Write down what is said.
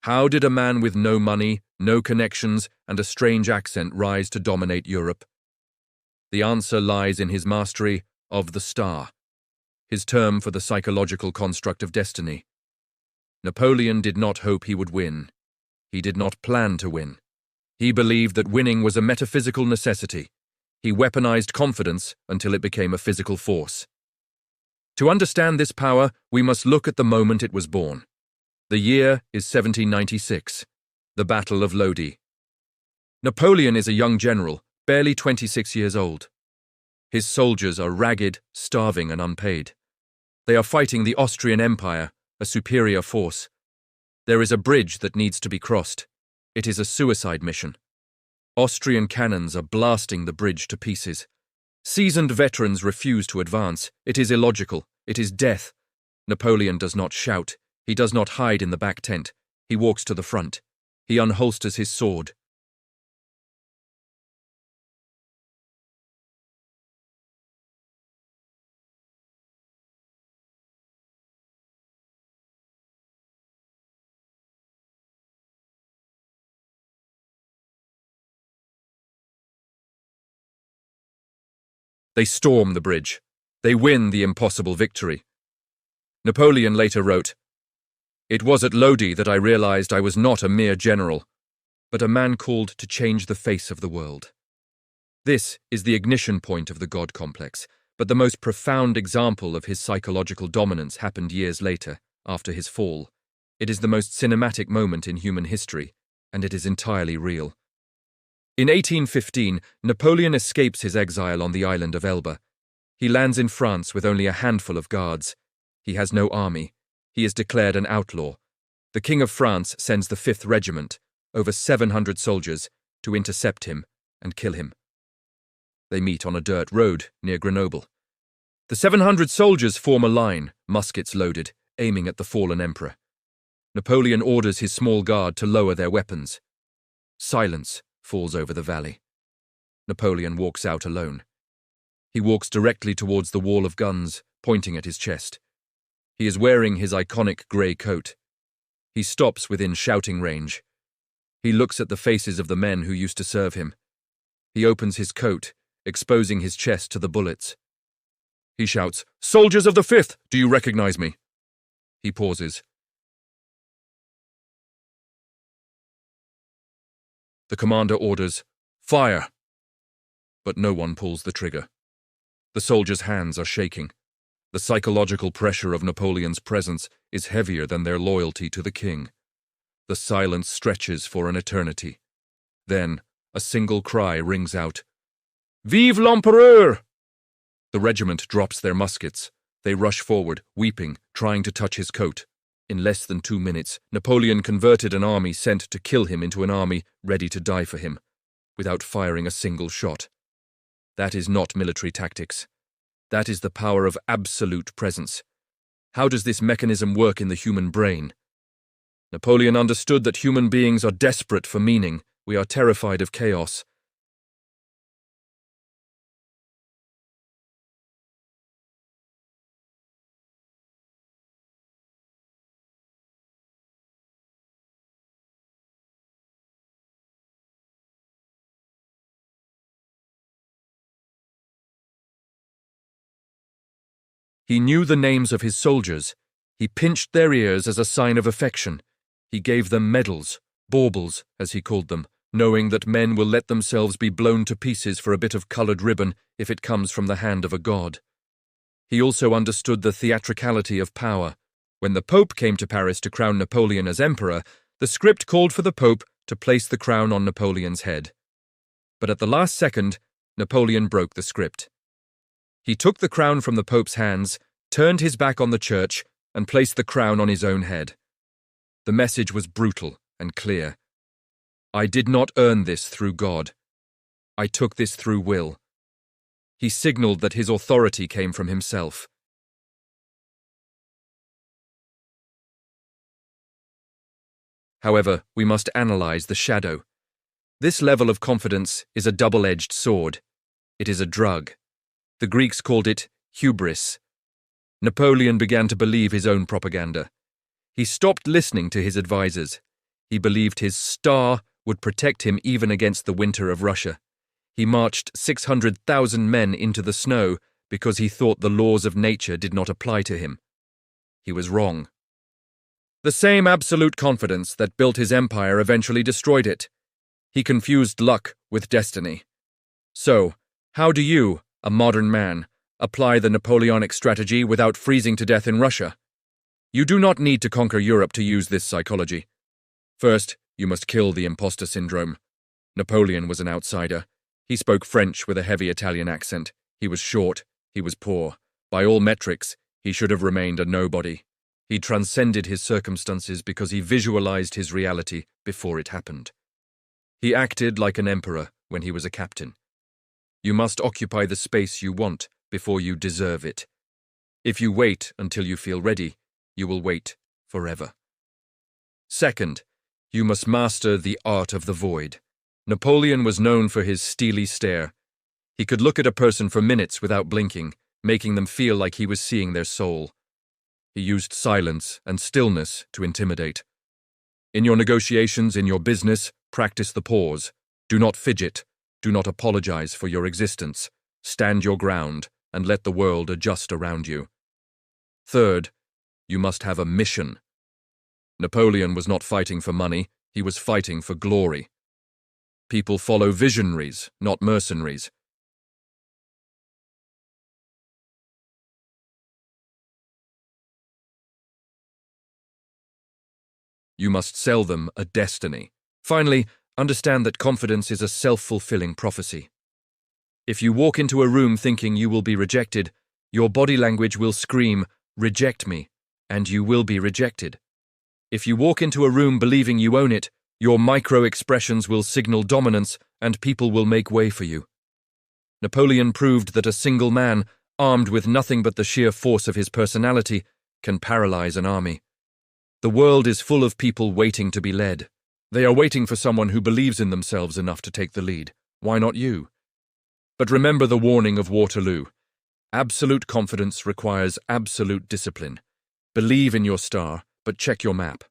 How did a man with no money, no connections, and a strange accent rise to dominate Europe? The answer lies in his mastery of the star, his term for the psychological construct of destiny. Napoleon did not hope he would win. He did not plan to win. He believed that winning was a metaphysical necessity. He weaponized confidence until it became a physical force. To understand this power, we must look at the moment it was born. The year is 1796, the Battle of Lodi. Napoleon is a young general, barely 26 years old. His soldiers are ragged, starving, and unpaid. They are fighting the Austrian Empire, a superior force. There is a bridge that needs to be crossed. It is a suicide mission. Austrian cannons are blasting the bridge to pieces. Seasoned veterans refuse to advance. It is illogical. It is death. Napoleon does not shout. He does not hide in the back tent. He walks to the front. He unholsters his sword. They storm the bridge. They win the impossible victory. Napoleon later wrote, "It was at Lodi that I realized I was not a mere general, but a man called to change the face of the world." This is the ignition point of the God complex, but the most profound example of his psychological dominance happened years later, after his fall. It is the most cinematic moment in human history, and it is entirely real. In 1815, Napoleon escapes his exile on the island of Elba. He lands in France with only a handful of guards. He has no army. He is declared an outlaw. The King of France sends the 5th Regiment, over 700 soldiers, to intercept him and kill him. They meet on a dirt road near Grenoble. The 700 soldiers form a line, muskets loaded, aiming at the fallen emperor. Napoleon orders his small guard to lower their weapons. Silence falls over the valley. Napoleon walks out alone. He walks directly towards the wall of guns, pointing at his chest. He is wearing his iconic grey coat. He stops within shouting range. He looks at the faces of the men who used to serve him. He opens his coat, exposing his chest to the bullets. He shouts, "Soldiers of the 5th, do you recognize me?" He pauses. The commander orders, "Fire!" But no one pulls the trigger. The soldiers' hands are shaking. The psychological pressure of Napoleon's presence is heavier than their loyalty to the king. The silence stretches for an eternity. Then, a single cry rings out, "Vive l'Empereur!" The regiment drops their muskets. They rush forward, weeping, trying to touch his coat. In less than 2 minutes, Napoleon converted an army sent to kill him into an army ready to die for him, without firing a single shot. That is not military tactics. That is the power of absolute presence. How does this mechanism work in the human brain? Napoleon understood that human beings are desperate for meaning. We are terrified of chaos. He knew the names of his soldiers. He pinched their ears as a sign of affection. He gave them medals, baubles, as he called them, knowing that men will let themselves be blown to pieces for a bit of coloured ribbon if it comes from the hand of a god. He also understood the theatricality of power. When the Pope came to Paris to crown Napoleon as emperor, the script called for the Pope to place the crown on Napoleon's head. But at the last second, Napoleon broke the script. He took the crown from the Pope's hands, turned his back on the church, and placed the crown on his own head. The message was brutal and clear. I did not earn this through God. I took this through will. He signaled that his authority came from himself. However, we must analyze the shadow. This level of confidence is a double-edged sword. It is a drug. The Greeks called it hubris. Napoleon began to believe his own propaganda. He stopped listening to his advisors. He believed his star would protect him even against the winter of Russia. He marched 600,000 men into the snow because he thought the laws of nature did not apply to him. He was wrong. The same absolute confidence that built his empire eventually destroyed it. He confused luck with destiny. So, how do you, a modern man, apply the Napoleonic strategy without freezing to death in Russia? You do not need to conquer Europe to use this psychology. First, you must kill the imposter syndrome. Napoleon was an outsider. He spoke French with a heavy Italian accent. He was short. He was poor. By all metrics, he should have remained a nobody. He transcended his circumstances because he visualized his reality before it happened. He acted like an emperor when he was a captain. You must occupy the space you want before you deserve it. If you wait until you feel ready, you will wait forever. Second, you must master the art of the void. Napoleon was known for his steely stare. He could look at a person for minutes without blinking, making them feel like he was seeing their soul. He used silence and stillness to intimidate. In your negotiations, in your business, practice the pause. Do not fidget. Do not apologize for your existence. Stand your ground and let the world adjust around you. Third, you must have a mission. Napoleon was not fighting for money, he was fighting for glory. People follow visionaries, not mercenaries. You must sell them a destiny. Finally, understand that confidence is a self-fulfilling prophecy. If you walk into a room thinking you will be rejected, your body language will scream, "Reject me," and you will be rejected. If you walk into a room believing you own it, your micro-expressions will signal dominance and people will make way for you. Napoleon proved that a single man, armed with nothing but the sheer force of his personality, can paralyze an army. The world is full of people waiting to be led. They are waiting for someone who believes in themselves enough to take the lead. Why not you? But remember the warning of Waterloo. Absolute confidence requires absolute discipline. Believe in your star, but check your map.